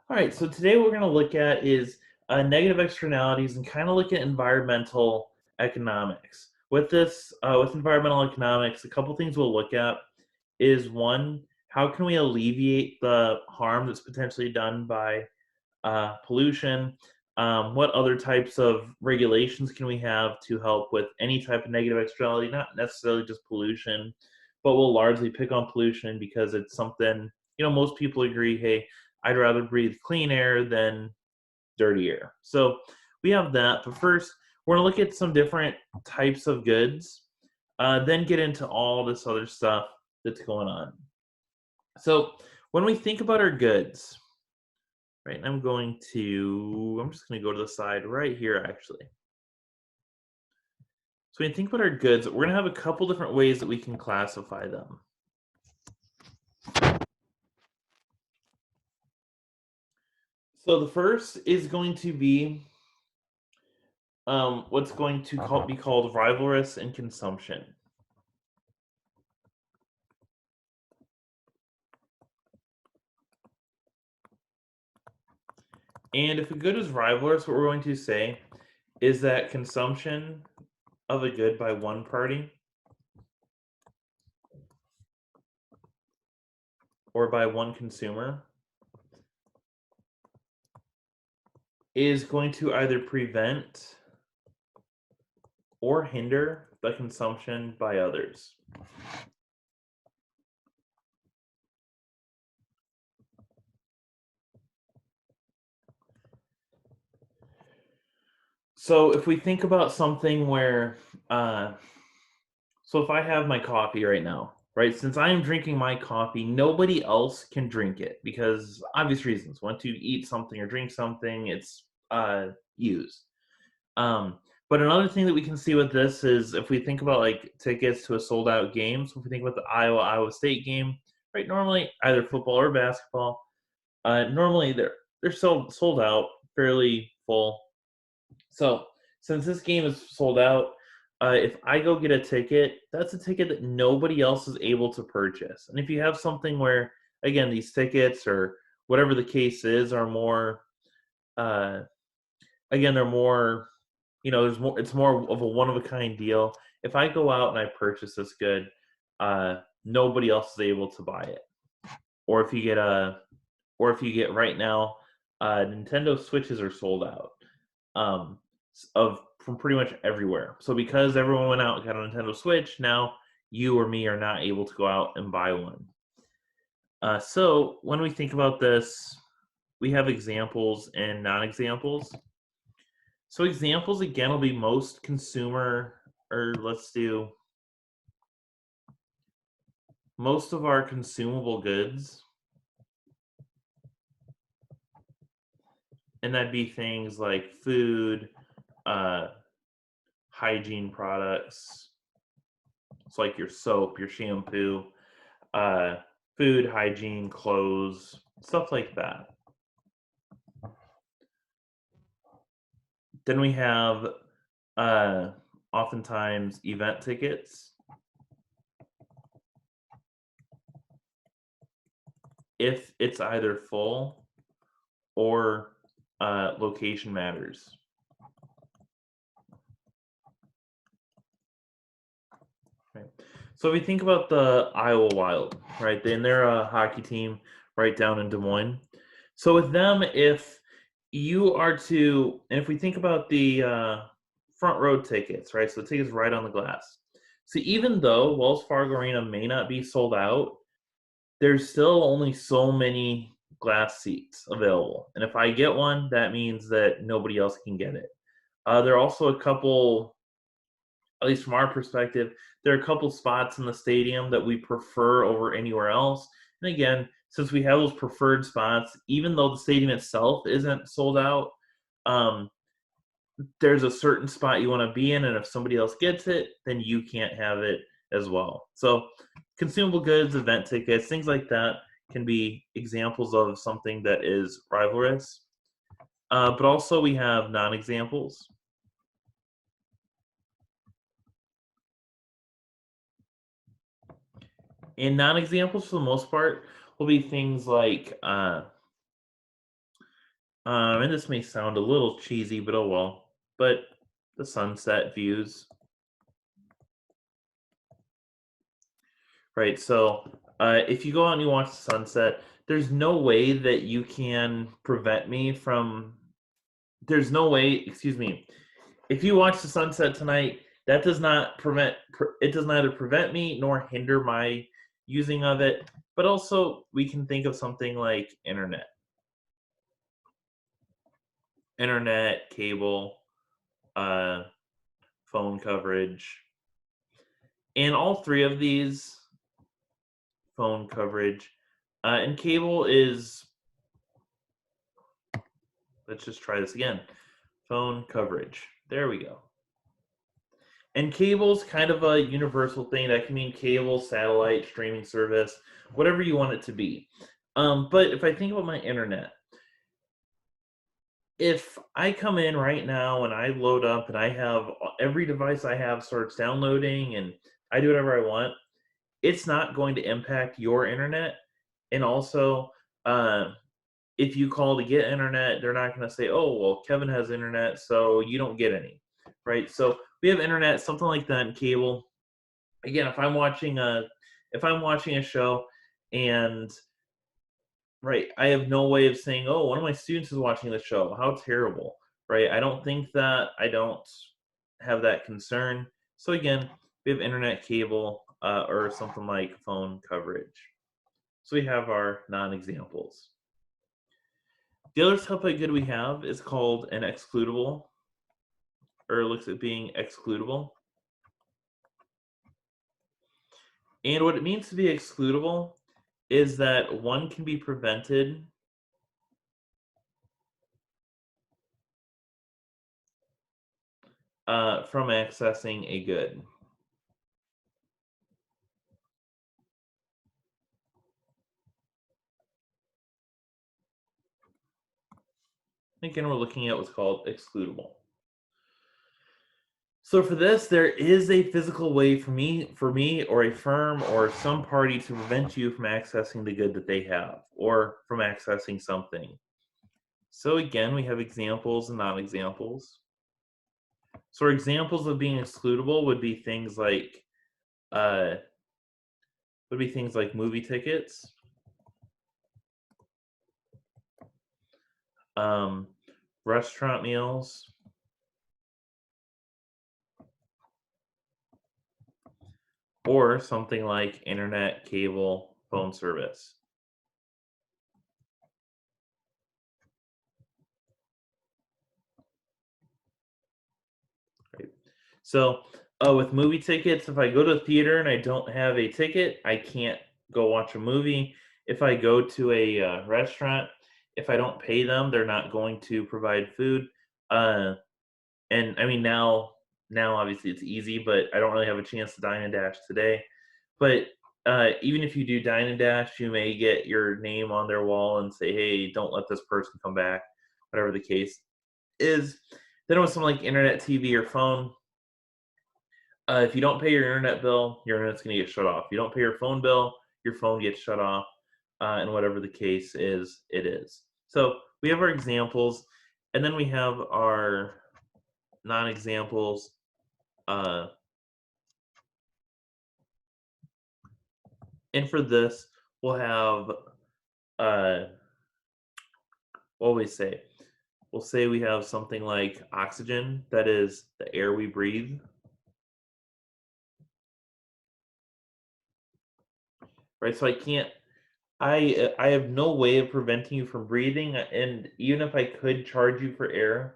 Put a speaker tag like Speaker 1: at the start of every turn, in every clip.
Speaker 1: All right, so today we're going to look at is negative externalities and kind of look at environmental economics. With this, with environmental economics, a couple things we'll look at is one, how can we alleviate the harm that's potentially done by pollution? What other types of regulations can we have to help with any type of negative externality? Not necessarily just pollution, but we'll largely pick on pollution because it's something, most people agree, hey, I'd rather breathe clean air than dirty air. So we have that. But first, we're going to look at some different types of goods, then get into all this other stuff that's going on. So when we think about our goods, right, I'm just going to go to the side right here, actually. So when you think about our goods, we're going to have a couple different ways that we can classify them. So the first is going to be what's going to be called rivalrous in consumption. And if a good is rivalrous, what we're going to say is that consumption of a good by one party or by one consumer is going to either prevent or hinder the consumption by others. So if we think about something where, so if I have my coffee right now, right, since I am drinking my coffee, nobody else can drink it because obvious reasons. Once you eat something or drink something, it's used. But another thing that we can see with this is if we think about like tickets to a sold out game. So if we think about the Iowa State game, right? Normally either football or basketball, normally they're sold out, fairly full. So since this game is sold out, if I go get a ticket, that's a ticket that nobody else is able to purchase. And if you have something where, again, these tickets or whatever the case is are more, uh, again, they're more, there's more. It's more of a one of a kind deal. If I go out and I purchase this good, nobody else is able to buy it. Or if you get right now, Nintendo Switches are sold out. From pretty much everywhere. So because everyone went out and got a Nintendo Switch, now you or me are not able to go out and buy one. So when we think about this, we have examples and non-examples. So examples again will be most consumer, or let's do most of our consumable goods. And that'd be things like food, hygiene products. It's like your soap, your shampoo, food, hygiene, clothes, stuff like that. Then we have oftentimes event tickets. If it's either full or location matters. Right. So if we think about the Iowa Wild, right? Then they're a hockey team right down in Des Moines. So with them, if you are to, and if we think about the front row tickets, right? So the tickets right on the glass. So even though Wells Fargo Arena may not be sold out, there's still only so many glass seats available. And if I get one, that means that nobody else can get it. There are also a couple, at least from our perspective, there are a couple spots in the stadium that we prefer over anywhere else. And again, since we have those preferred spots, even though the stadium itself isn't sold out, um, there's a certain spot you want to be in, and if somebody else gets it, then you can't have it as well. So consumable goods, event tickets, things like that can be examples of something that is rivalrous. But also we have non-examples. And non-examples, for the most part, will be things like And this may sound a little cheesy, but oh well. But the sunset views, right? So if you go out and you watch the sunset, there's no way that you can prevent me from. There's no way. Excuse me. If you watch the sunset tonight, that does not prevent. It does neither prevent me nor hinder my using of it. But also, we can think of something like internet, cable, uh, phone coverage, and all three of these phone coverage and cable is. Let's just try this again. Phone coverage. There we go. And cable's kind of a universal thing. That can mean cable, satellite, streaming service, whatever you want it to be. But if I think about my internet, if I come in right now and I load up and I have every device I have starts downloading and I do whatever I want, it's not going to impact your internet. And also, uh, if you call to get internet, they're not going to say, "Oh, well, Kevin has internet, so you don't get any." Right? So we have internet, something like that, in cable. Again, if I'm watching a show and right, I have no way of saying, "Oh, one of my students is watching the show. How terrible." Right? I don't think that. I don't have that concern. So again, we have internet, cable, or something like phone coverage. So we have our non-examples. The other subtype good we have is called an excludable, or looks at being excludable. And what it means to be excludable is that one can be prevented from accessing a good. Again, we're looking at what's called excludable. So for this, there is a physical way for me, or a firm, or some party to prevent you from accessing the good that they have, or from accessing something. So again, we have examples and non-examples. So examples of being excludable uh, would be things like movie tickets, um, restaurant meals, or something like internet, cable, phone service. Right? So, with movie tickets, if I go to a theater and I don't have a ticket, I can't go watch a movie. If I go to a restaurant, if I don't pay them, they're not going to provide food. Uh, and I mean now obviously it's easy, but I don't really have a chance to dine and dash today. But even if you do dine and dash, you may get your name on their wall and say, "Hey, don't let this person come back," whatever the case is. Then with something like internet, TV, or phone, if you don't pay your internet bill, your internet's going to get shut off. If you don't pay your phone bill, your phone gets shut off, and whatever the case is, it is. So we have our examples, and then we have our non-examples. Uh, and for this, we'll have uh, what we say. We'll say we have something like oxygen, that is the air we breathe, right? So I have no way of preventing you from breathing, and even if I could charge you for air,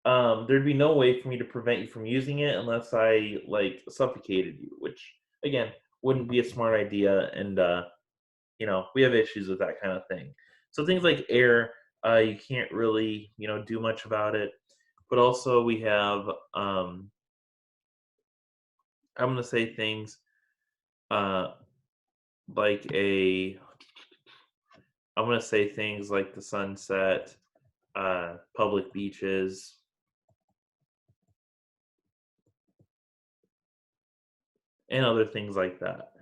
Speaker 1: there'd be no way for me to prevent you from using it unless I like suffocated you, which again wouldn't be a smart idea, and we have issues with that kind of thing. So things like air, you can't really do much about it. But also we have I'm gonna say things uh, like a I'm gonna say things like the sunset, public beaches, and other things like that.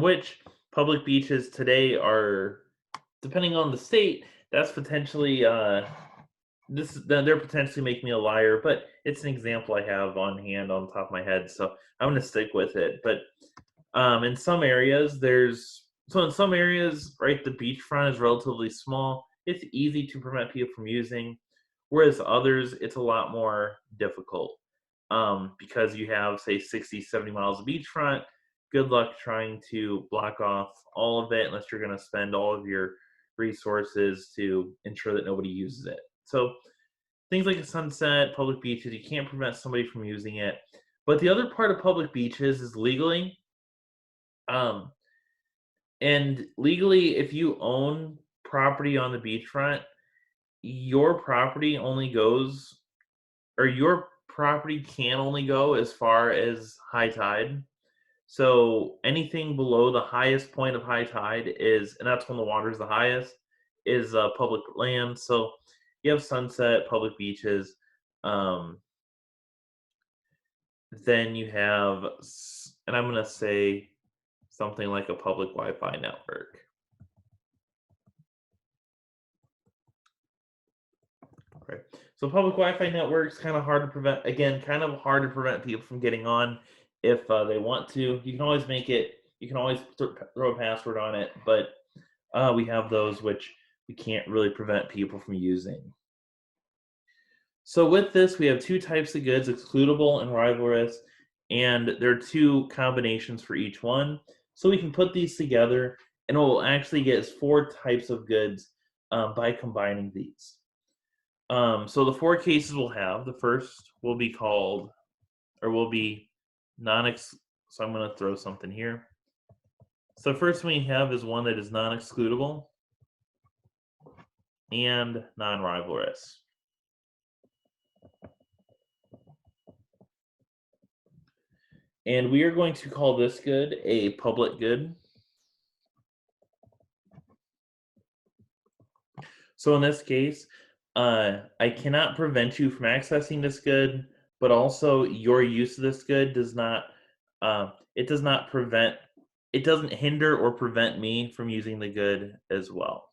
Speaker 1: Which public beaches today are, depending on the state, that's potentially. they're potentially making me a liar, but it's an example I have on hand on the top of my head, so I'm gonna stick with it. But in some areas, in some areas, right, the beachfront is relatively small. It's easy to prevent people from using, whereas others, it's a lot more difficult. Because you have, say, 60, 70 miles of beachfront. Good luck trying to block off all of it unless you're going to spend all of your resources to ensure that nobody uses it. So things like a sunset, public beaches, you can't prevent somebody from using it. But the other part of public beaches is legally. Um, and legally, if you own property on the beachfront, your property only goes, or your property can only go as far as high tide. So anything below the highest point of high tide is, and that's when the water is the highest, is public land. So you have sunset, public beaches. Um, then you have, and I'm going to say something like a public Wi-Fi network. Right. So public Wi-Fi networks kind of hard to prevent. Again, kind of hard to prevent people from getting on if they want to. You can always make it. You can always throw a password on it, but we have those which we can't really prevent people from using. So with this, we have two types of goods: excludable and rivalrous, and there are two combinations for each one. So we can put these together, and what we'll actually get is four types of goods by combining these. So the four cases we'll have, the first will be called, or will be non-ex. So I'm going to throw something here. So first one we have is one that is non-excludable and non-rivalrous. And we are going to call this good a public good. So in this case, I cannot prevent you from accessing this good, but also your use of this good does not, it does not prevent, it doesn't hinder or prevent me from using the good as well.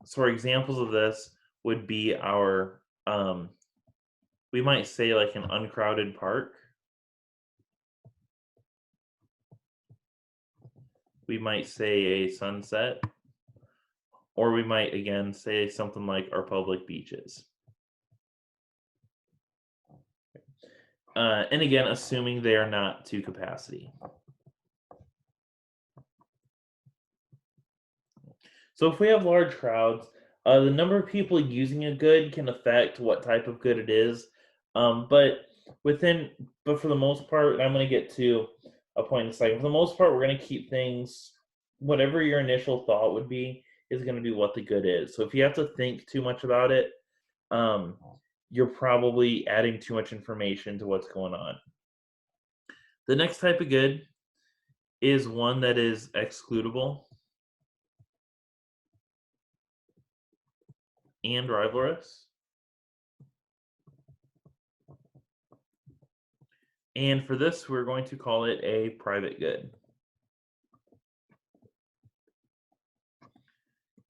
Speaker 1: So our examples of this would be our, we might say like an uncrowded park. We might say a sunset, or we might again say something like our public beaches. And again, assuming they are not to capacity. So if we have large crowds, the number of people using a good can affect what type of good it is. But within, but for the most part, and I'm going to get to a point in a second. For the most part, we're going to keep things, whatever your initial thought would be, is going to be what the good is. So if you have to think too much about it, um, you're probably adding too much information to what's going on. The next type of good is one that is excludable and rivalrous. And for this, we're going to call it a private good.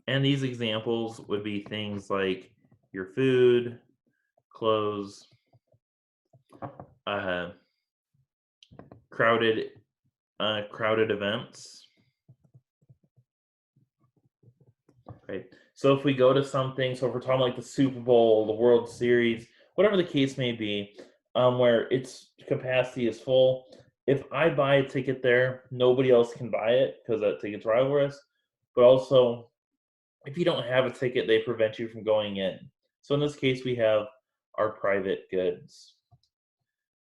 Speaker 1: And these examples would be things like your food, clothes, uh, crowded events. Right. So if we go to something, so if we're talking like the Super Bowl, the World Series, whatever the case may be, where its capacity is full, if I buy a ticket there, nobody else can buy it because that ticket's rivalrous. But also, if you don't have a ticket, they prevent you from going in. So in this case, we have our private goods.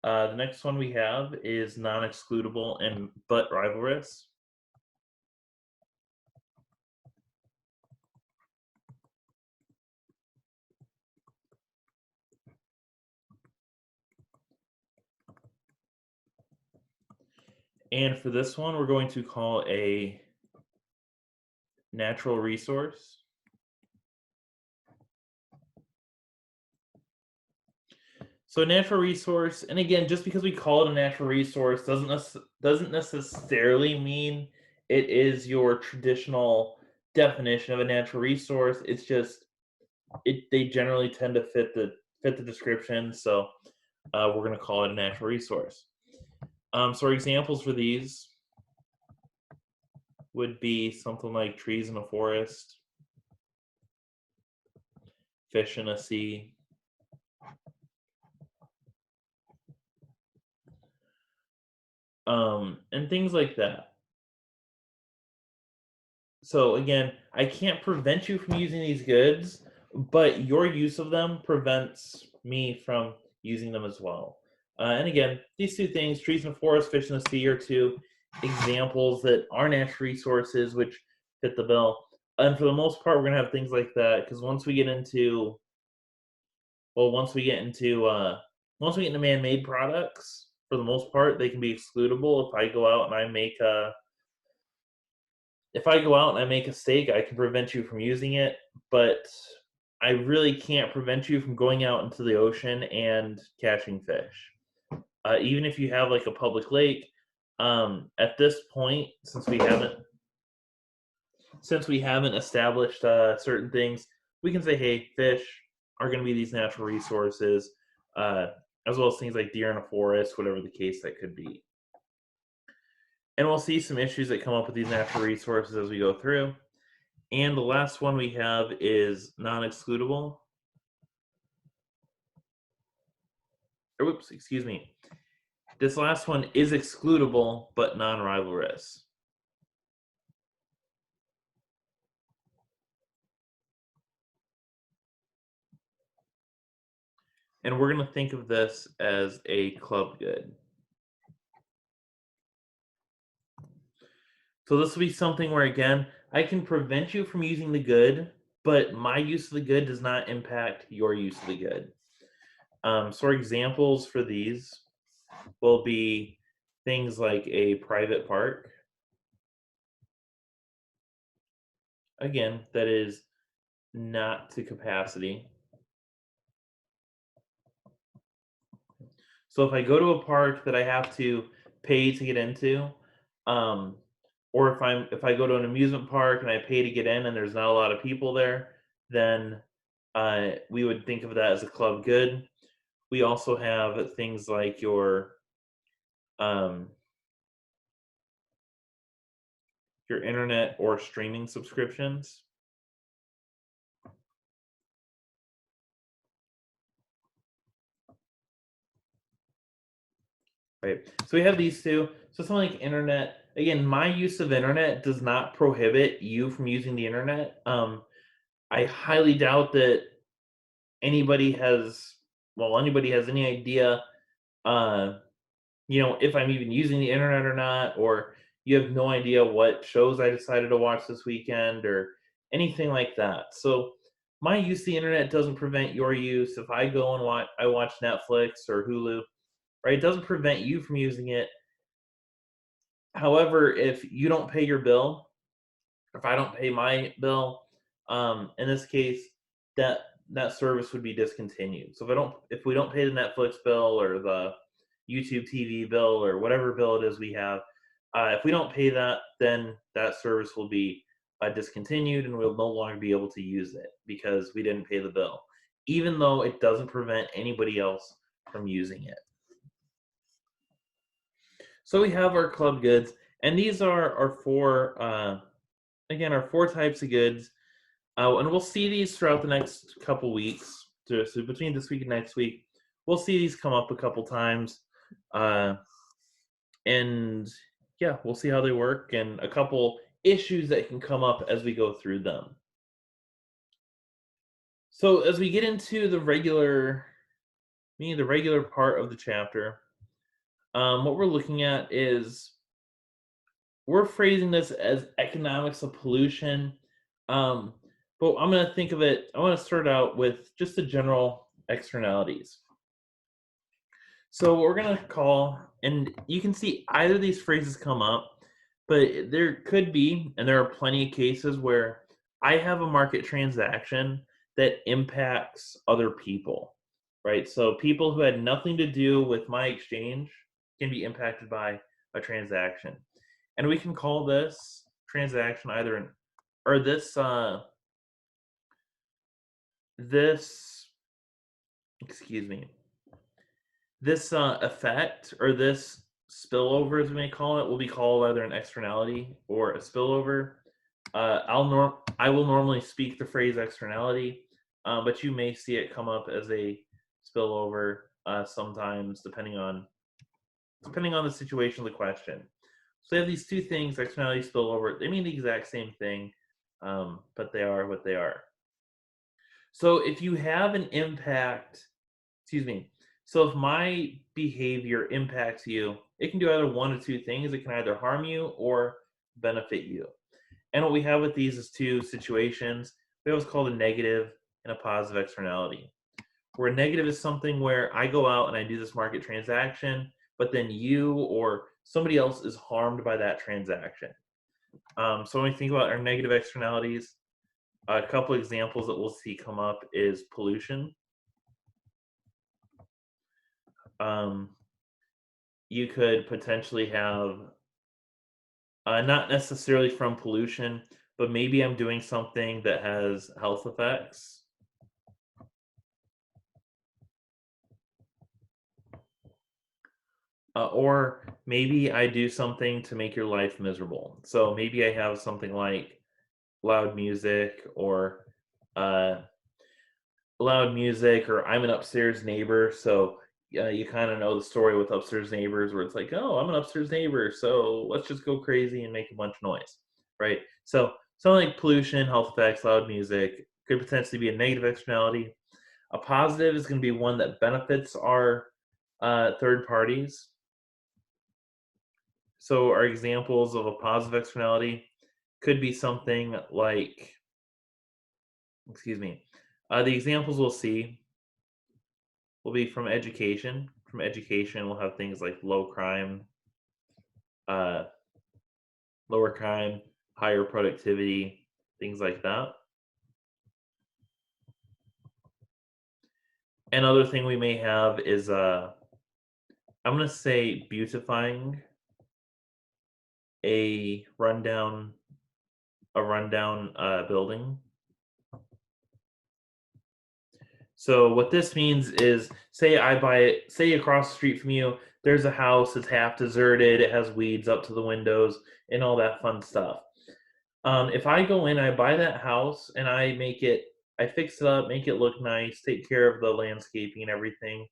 Speaker 1: The next one we have is non-excludable and but rivalrous. And for this one, we're going to call a natural resource. So natural resource, and again, just because we call it a natural resource doesn't necessarily mean it is your traditional definition of a natural resource. It's just they generally tend to fit the description, so we're going to call it a natural resource. So our examples for these would be something like trees in a forest, fish in a sea, and things like that. So again, I can't prevent you from using these goods, but your use of them prevents me from using them as well. And again, these two things, trees in the forest, fish in the sea, are two examples that are natural resources which fit the bill. And for the most part, we're gonna have things like that because once we get into man-made products, for the most part, they can be excludable. If I go out and I make a steak, I can prevent you from using it, but I really can't prevent you from going out into the ocean and catching fish. Even if you have like a public lake, at this point, since we haven't established certain things, we can say, hey, fish are going to be these natural resources, uh, as well as things like deer in a forest, whatever the case that could be. And we'll see some issues that come up with these natural resources as we go through. And the last one we have is non-excludable. Or whoops, excuse me. This last one is excludable, but non-rivalrous. And we're going to think of this as a club good. So this will be something where, again, I can prevent you from using the good, but my use of the good does not impact your use of the good. So our examples for these will be things like a private park. Again, that is not to capacity. So if I go to a park that I have to pay to get into, um, or if I go to an amusement park and I pay to get in and there's not a lot of people there, then we would think of that as a club good. We also have things like um, your internet or streaming subscriptions. Right. So we have these two. So something like internet. Again, my use of internet does not prohibit you from using the internet. I highly doubt that anybody has anybody has any idea uh if I'm even using the internet or not, or you have no idea what shows I decided to watch this weekend or anything like that. So my use of the internet doesn't prevent your use. If I go and watch Netflix or Hulu, right? It doesn't prevent you from using it. However, if you don't pay your bill, if I don't pay my bill, in this case, that that service would be discontinued. So if we don't pay the Netflix bill or the YouTube TV bill or whatever bill it is we have, if we don't pay that, then that service will be discontinued and we'll no longer be able to use it because we didn't pay the bill, even though it doesn't prevent anybody else from using it. So we have our club goods, and these are our four our four types of goods. And we'll see these throughout the next couple weeks. So between this week and next week, we'll see these come up a couple times. And yeah, we'll see how they work and a couple issues that can come up as we go through them. So as we get into the regular part of the chapter, what we're looking at is we're phrasing this as economics of pollution. Um, but I'm going to think of it, I want to start out with just the general externalities. So what we're going to call, and you can see either of these phrases come up, but there could be, and there are plenty of cases where I have a market transaction that impacts other people, right? So people who had nothing to do with my exchange can be impacted by a transaction. And we can call this transaction either an or this this, excuse me, this effect or this spillover, as we may call it, will be called either an externality or a spillover. I will normally speak the phrase externality, but you may see it come up as a spillover sometimes, depending on the situation of the question. So they have these two things, externality, spillover. They mean the exact same thing, but they are what they are. So if you have an impact, excuse me. So if my behavior impacts you, it can do either one of two things. It can either harm you or benefit you. And what we have with these is two situations. We have what's called a negative and a positive externality. Where a negative is something where I go out and I do this market transaction, but then you or somebody else is harmed by that transaction. So when we think about our negative externalities, a couple examples that we'll see come up is pollution. You could potentially have not necessarily from pollution, but maybe I'm doing something that has health effects. Or maybe I do something to make your life miserable. So maybe I have something like loud music or uh, or I'm an upstairs neighbor. So you kind of know the story with upstairs neighbors where it's like, oh, I'm an upstairs neighbor. So let's just go crazy and make a bunch of noise, right? So something like pollution, health effects, loud music could potentially be a negative externality. A positive is going to be one that benefits our third parties. So our examples of a positive externality could be something like, excuse me, the examples we'll see will be from education. From education, we'll have things like uh, lower crime, higher productivity, things like that. Another thing we may have is, I'm going to say beautifying a rundown building. So what this means is, say across the street from you, there's a house that's half deserted, it has weeds up to the windows and all that fun stuff. If I go in, I buy that house and I fix it up, make it look nice, take care of the landscaping and everything.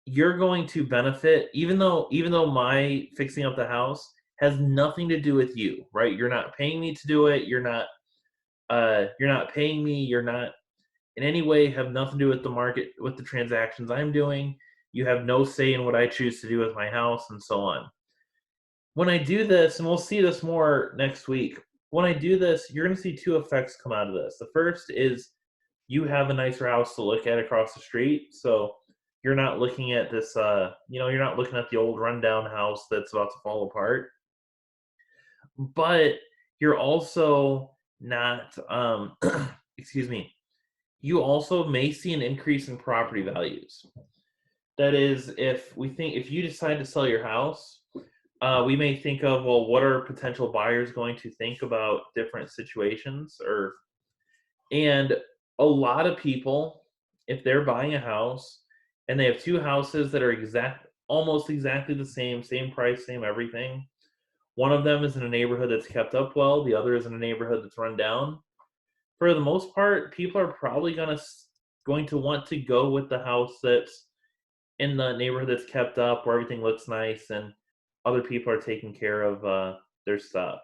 Speaker 1: You're going to benefit, even though my fixing up the house has nothing to do with you, right? You're not paying me to do it. You're not paying me. You're not in any way have nothing to do with the market, with the transactions I'm doing. You have no say in what I choose to do with my house and so on. When I do this, and we'll see this more next week, when I do this, you're going to see two effects come out of this. The first is you have a nicer house to look at across the street. So you're not looking at this, you're not looking at the old rundown house that's about to fall apart. But you're also not, excuse me, you also may see an increase in property values. That is, if you decide to sell your house, we may think of, well, what are potential buyers going to think about different situations? And a lot of people, if they're buying a house and they have two houses that are almost exactly the same price, same everything. One of them is in a neighborhood that's kept up well. The other is in a neighborhood that's run down. For the most part, people are probably going to want to go with the house that's in the neighborhood that's kept up, where everything looks nice and other people are taking care of their stuff.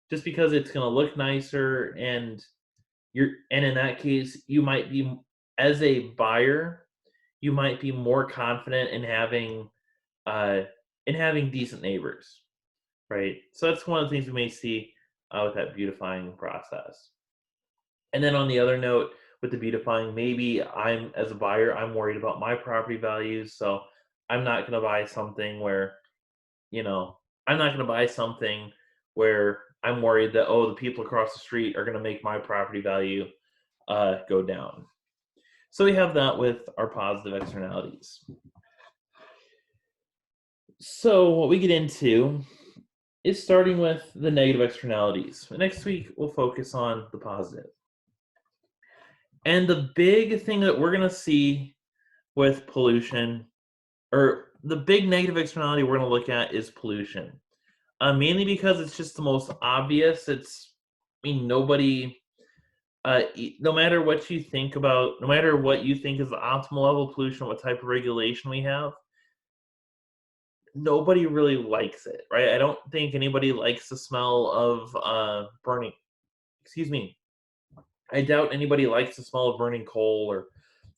Speaker 1: Just because it's going to look nicer, and in that case, you might be, as a buyer, you might be more confident uh, in having decent neighbors, right? So that's one of the things we may see with that beautifying process. And then on the other note, with the beautifying, maybe as a buyer, I'm worried about my property values. So I'm not going to buy something where, you know, I'm not going to buy something where I'm worried that, oh, the people across the street are going to make my property value go down. So we have that with our positive externalities. So what we get into is starting with the negative externalities. Next week, we'll focus on the positive. And the big thing that we're going to see with pollution, or the big negative externality we're going to look at, is pollution. Mainly because it's just the most obvious. Nobody, no matter what you think about, no matter what you think is the optimal level of pollution, what type of regulation we have, nobody really likes it, right? I don't think anybody likes the smell of burning. Excuse me. I doubt anybody likes the smell of burning coal, or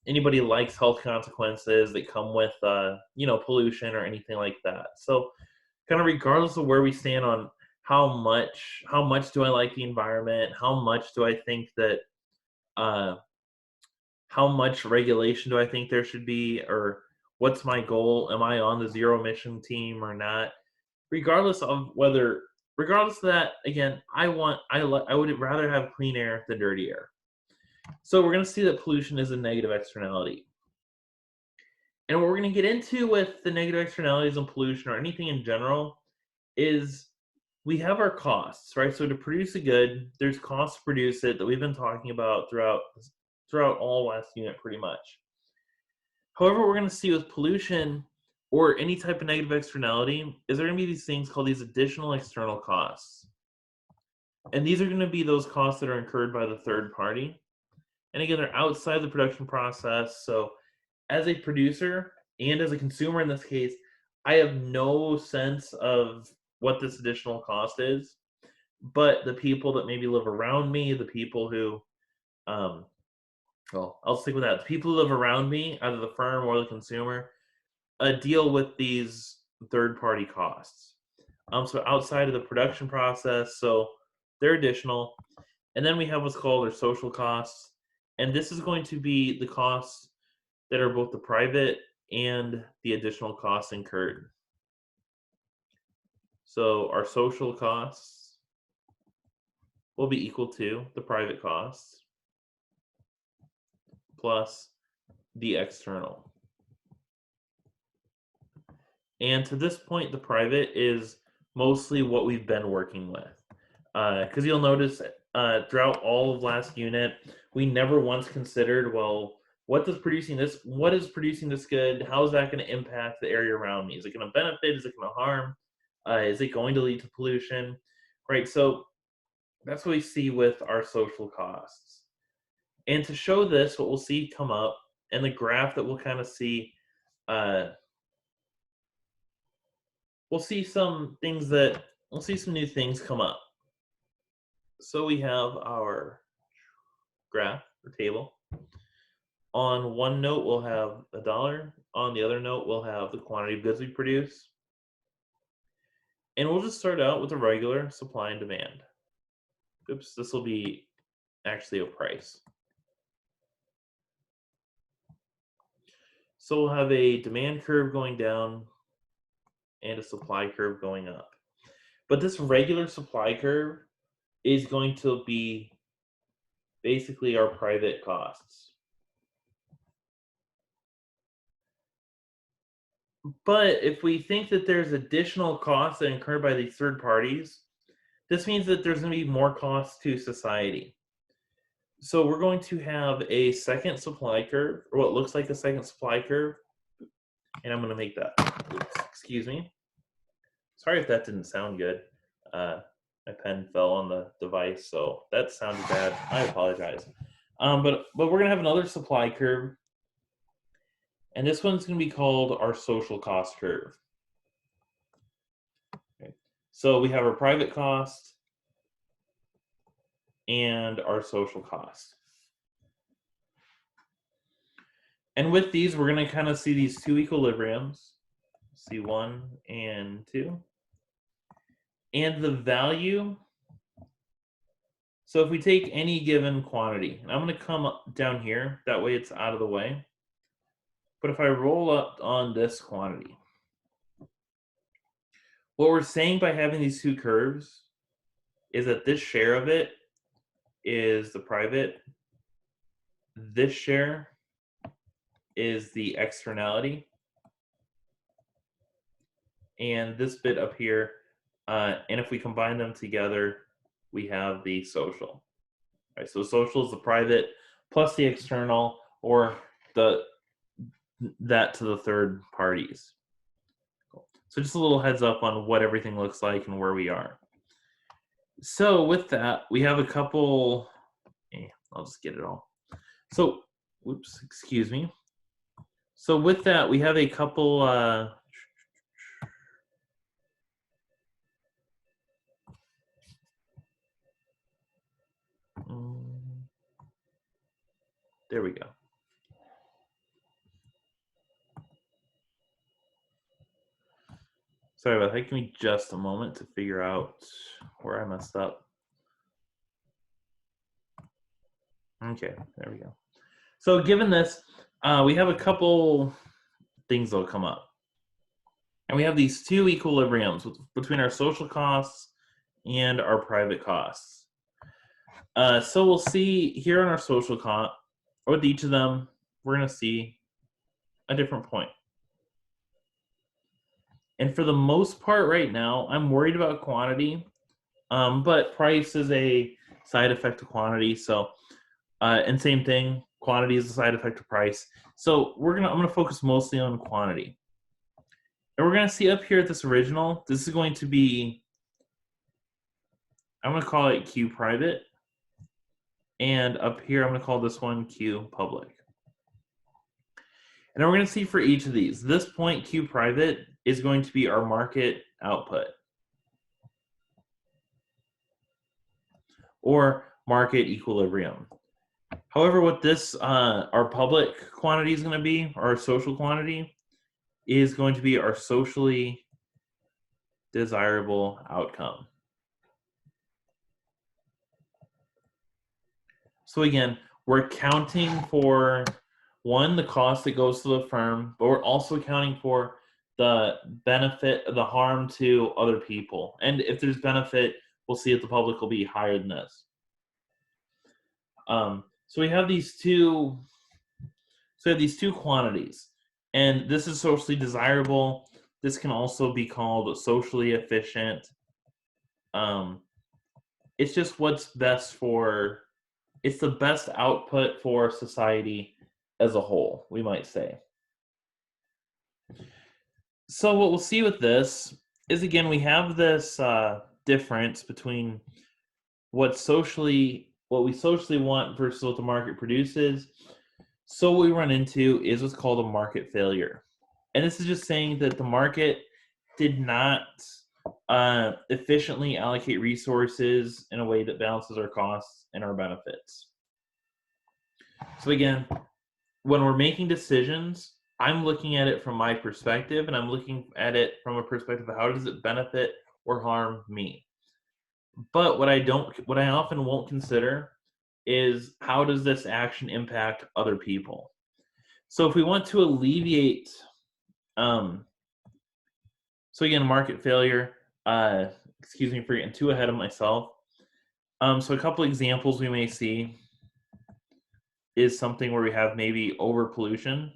Speaker 1: anybody likes health consequences that come with, pollution or anything like that. So, kind of regardless of where we stand on how much do I like the environment, how much do I think that, uh, how much regulation do I think there should be, or what's my goal? Am I on the zero emission team or not? Regardless of whether, regardless of that, again, I would rather have clean air than dirty air. So we're going to see that pollution is a negative externality. And what we're going to get into with the negative externalities and pollution, or anything in general, is we have our costs, right? So to produce a good, there's costs to produce it that we've been talking about throughout all last unit pretty much. However, what we're going to see with pollution or any type of negative externality is there going to be these things called these additional external costs. And these are going to be those costs that are incurred by the third party. And again, they're outside the production process. So as a producer and as a consumer in this case, I have no sense of what this additional cost is. But the people that maybe live around me, the people who, well, I'll stick with that. The people who live around me, either the firm or the consumer, deal with these third party costs. So outside of the production process, so they're additional. And then we have what's called our social costs. And this is going to be the costs that are both the private and the additional costs incurred. So our social costs will be equal to the private costs plus the external. And to this point, the private is mostly what we've been working with. Because you'll notice throughout all of last unit, we never once considered, well, what is producing this good? How is that going to impact the area around me? Is it going to benefit? Is it going to harm? Is it going to lead to pollution? Right. So that's what we see with our social costs. And to show this, what we'll see come up and the graph that we'll kind of see, we'll see some new things come up. So we have our graph or table. On one note, we'll have a dollar. On the other note, we'll have the quantity of goods we produce. And we'll just start out with a regular supply and demand. Oops, this will be actually a price. So we'll have a demand curve going down and a supply curve going up. But this regular supply curve is going to be basically our private costs. But if we think that there's additional costs that are incurred by these third parties, this means that there's going to be more costs to society. So we're going to have a second supply curve, or what looks like a second supply curve. And I'm going to make that. Oops, excuse me. Sorry if that didn't sound good. My pen fell on the device, so that sounded bad. I apologize. But we're going to have another supply curve. And this one's going to be called our social cost curve. Okay. So we have our private cost and our social cost. And with these, we're going to kind of see these two equilibriums, C1 and 2. And the value, so if we take any given quantity, and I'm going to come down here, that way it's out of the way. But if I roll up on this quantity, what we're saying by having these two curves is that this share of it is the private, this share is the externality, and this bit up here, and if we combine them together, we have the social. Right, so social is the private plus the external, or that to the third parties. So just a little heads up on what everything looks like and where we are. So with that, we have a couple, I'll just get it all. So, whoops, excuse me. So with that, we have a couple, there we go. Sorry about that. Give me just a moment to figure out where I messed up. Okay, there we go. So given this, we have a couple things that'll come up. And we have these two equilibriums between our social costs and our private costs. So we'll see here on our social cost, with each of them, we're going to see a different point. And for the most part right now, I'm worried about quantity, but price is a side effect of quantity. So, and same thing, quantity is a side effect of price. So I'm gonna focus mostly on quantity. And we're gonna see up here at this original, this is going to be, I'm gonna call it Q private. And up here, I'm gonna call this one Q public. And we're gonna see for each of these, this point Q private is going to be our market output, or market equilibrium. However, what this, our public quantity is going to be, our social quantity, is going to be our socially desirable outcome. So again, we're accounting for, one, the cost that goes to the firm, but we're also accounting for the benefit, the harm to other people. And if there's benefit, we'll see that the public will be higher than this. So we have these two. So we have these two quantities, and this is socially desirable. This can also be called socially efficient. It's just what's best for. It's the best output for society as a whole, we might say. So what we'll see with this is, again, we have this difference between what we socially want versus what the market produces. So what we run into is what's called a market failure. And this is just saying that the market did not efficiently allocate resources in a way that balances our costs and our benefits. So again, when we're making decisions, I'm looking at it from my perspective, and I'm looking at it from a perspective of how does it benefit or harm me. But what I often won't consider is how does this action impact other people. So if we want to alleviate, so again, market failure, excuse me for getting too ahead of myself. So a couple examples we may see is something where we have maybe over pollution,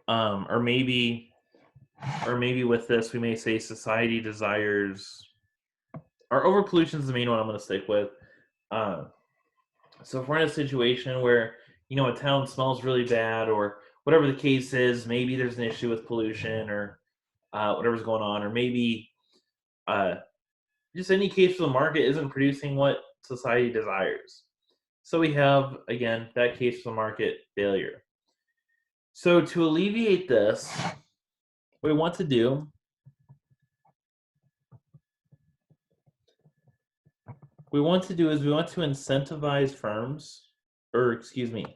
Speaker 1: or maybe with this we may say society desires, or over pollution is the main one I'm going to stick with. So if we're in a situation where a town smells really bad, or whatever the case is, maybe there's an issue with pollution, or whatever's going on, or maybe just any case where the market isn't producing what society desires. So we have, again, that case for the market failure. So to alleviate this, what we want to do is we want to incentivize firms, or excuse me,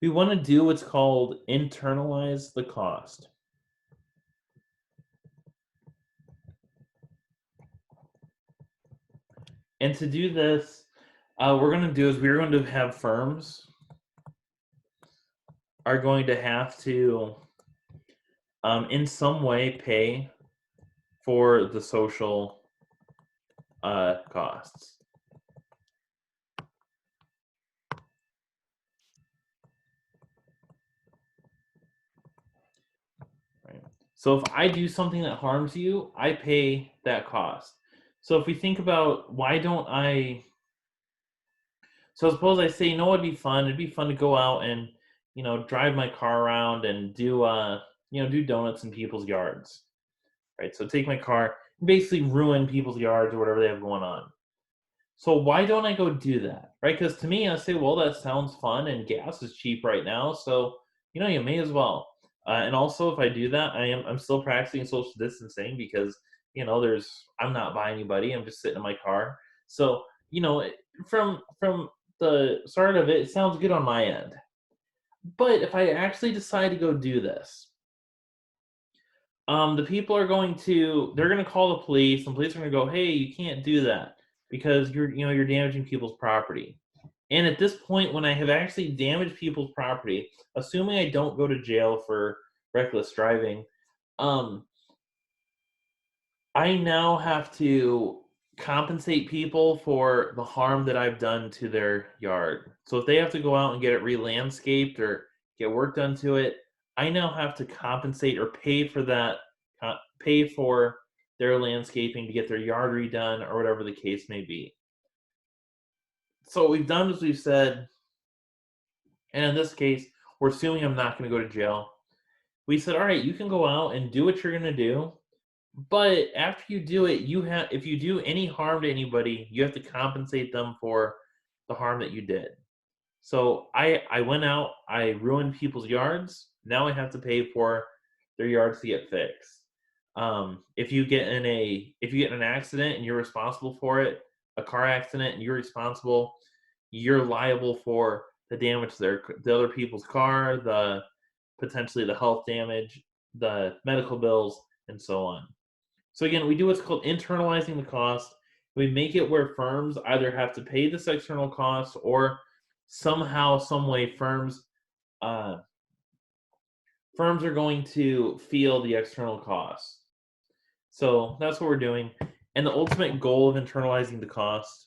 Speaker 1: we want to do what's called internalize the cost. And to do this, we're going to have firms are going to have to, in some way, pay for the social costs. Right. So if I do something that harms you, I pay that cost. So if we think about why don't I so suppose I say, you know, it'd be fun. It'd be fun to go out and, drive my car around and do donuts in people's yards, right? So take my car, and basically ruin people's yards or whatever they have going on. So why don't I go do that, right? Because to me, I say, well, that sounds fun, and gas is cheap right now, so you may as well. And also, if I do that, I'm still practicing social distancing because I'm not by anybody. I'm just sitting in my car. So from the start of it, it sounds good on my end. But if I actually decide to go do this, the people are they're going to call the police, and police are going to go, hey, you can't do that because you're damaging people's property. And at this point, when I have actually damaged people's property, assuming I don't go to jail for reckless driving, um, I now have to compensate people for the harm that I've done to their yard. So if they have to go out and get it re-landscaped or get work done to it, I now have to compensate or pay for that, pay for their landscaping to get their yard redone or whatever the case may be. So what we've done is we've said, and in this case, we're assuming I'm not going to go to jail. We said, all right, you can go out and do what you're going to do, but after you do it, if you do any harm to anybody, you have to compensate them for the harm that you did. So I went out, I ruined people's yards. Now I have to pay for their yards to get fixed. If you get in an accident and you're responsible for it, a car accident and you're responsible, you're liable for the damage to the other people's car, the potentially the health damage, the medical bills, and so on. So again, we do what's called internalizing the cost. We make it where firms either have to pay this external cost or somehow, some way, uh, firms are going to feel the external cost. So that's what we're doing. And the ultimate goal of internalizing the cost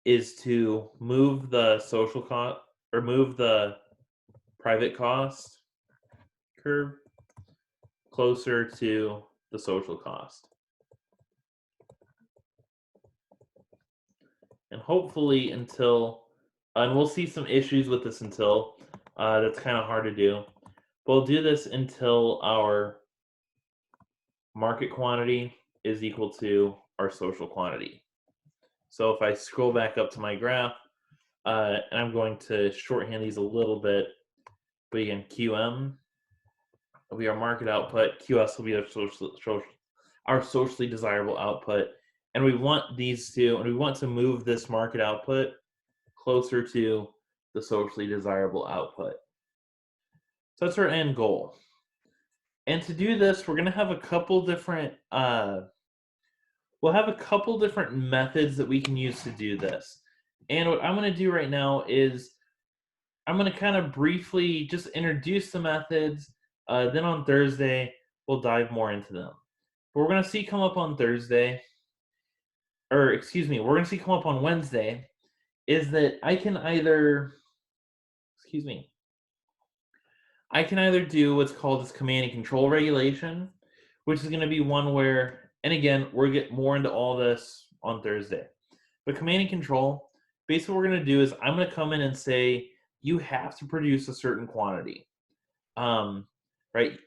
Speaker 1: is to move the social cost or move the private cost curve closer to the social cost. And hopefully and we'll see some issues with this until, that's kind of hard to do. We'll do this until our market quantity is equal to our social quantity. So if I scroll back up to my graph, and I'm going to shorthand these a little bit, but again, QM will be our market output, QS will be our socially desirable output, and we want to move this market output closer to the socially desirable output. So that's our end goal. And to do this, we're going to have a couple different methods that we can use to do this. And what I'm going to do right now is I'm going to kind of briefly just introduce the methods. Then on Thursday, we'll dive more into them. But we're going to see come up on Thursday, or excuse me, we're going to see come up on Wednesday, is that I can either do what's called this command and control regulation, which is going to be one where, and again, we'll get more into all this on Thursday. But command and control, basically what we're going to do is I'm going to come in and say, you have to produce a certain quantity, right?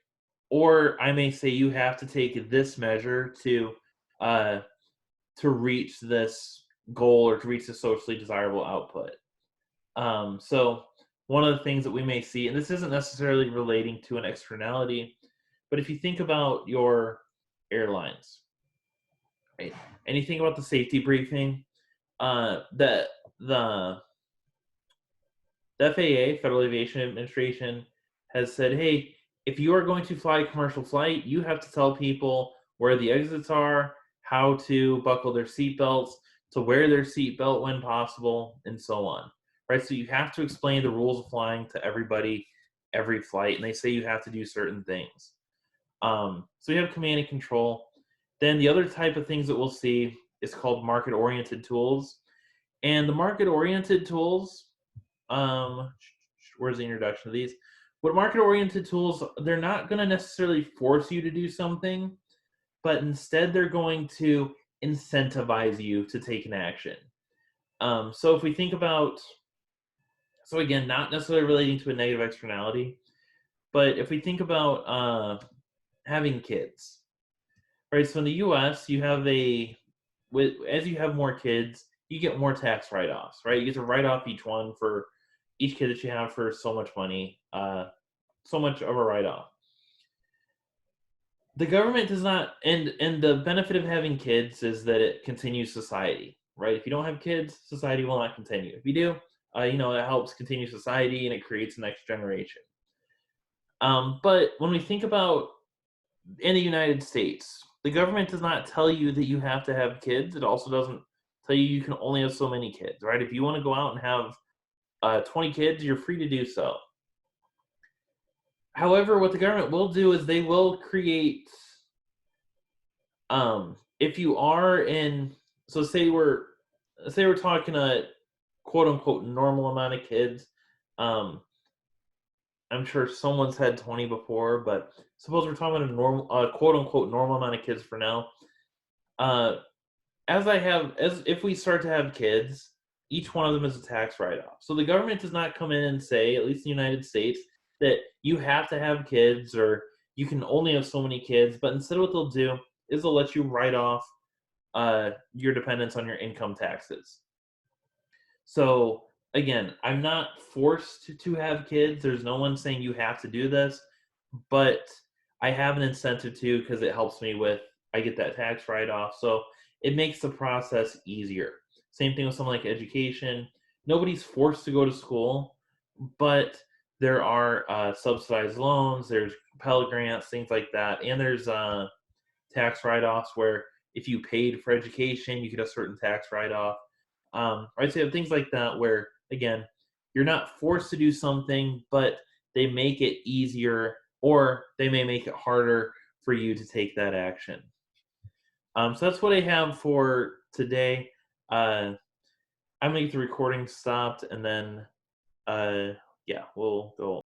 Speaker 1: Or I may say you have to take this measure to reach this goal or to reach the socially desirable output. So one of the things that we may see, and this isn't necessarily relating to an externality, but if you think about your airlines, right, and you think about the safety briefing, that the FAA, Federal Aviation Administration, has said, hey, if you are going to fly a commercial flight, you have to tell people where the exits are, how to buckle their seatbelts, to wear their seatbelt when possible, and so on. Right? So you have to explain the rules of flying to everybody, every flight, and they say you have to do certain things. So we have command and control. Then the other type of things that we'll see is called market-oriented tools. And the market-oriented tools, where's the introduction of these? What market-oriented tools, they're not going to necessarily force you to do something, but instead they're going to incentivize you to take an action. So if we think about, so again, not necessarily relating to a negative externality, but if we think about having kids, right? So in the U.S., you have as you have more kids, you get more tax write-offs, right? You get to write off each one for each kid that you have for so much money, so much of a write-off. The government does not, and the benefit of having kids is that it continues society, right? If you don't have kids, society will not continue. If you do, it helps continue society and it creates the next generation. But when we think about in the United States, the government does not tell you that you have to have kids. It also doesn't tell you you can only have so many kids, right? If you want to go out and have 20 kids, you're free to do so. However, what the government will do is they will create, if you are in, so say we're talking a quote unquote normal amount of kids. Um, I'm sure someone's had 20 before, but suppose we're talking about a normal, quote unquote normal amount of kids for now. Uh, as if we start to have kids, each one of them is a tax write-off. So the government does not come in and say, at least in the United States, that you have to have kids or you can only have so many kids. But instead, what they'll do is they'll let you write off your dependence on your income taxes. So again, I'm not forced to have kids. There's no one saying you have to do this, but I have an incentive to because it helps me with I get that tax write off. So it makes the process easier. Same thing with something like education. Nobody's forced to go to school, but there are subsidized loans, there's Pell grants, things like that, and there's tax write-offs where if you paid for education, you get a certain tax write-off. Right, so you have things like that where again, you're not forced to do something, but they make it easier, or they may make it harder for you to take that action. So that's what I have for today. I'm gonna get the recording stopped, and then yeah, we'll go.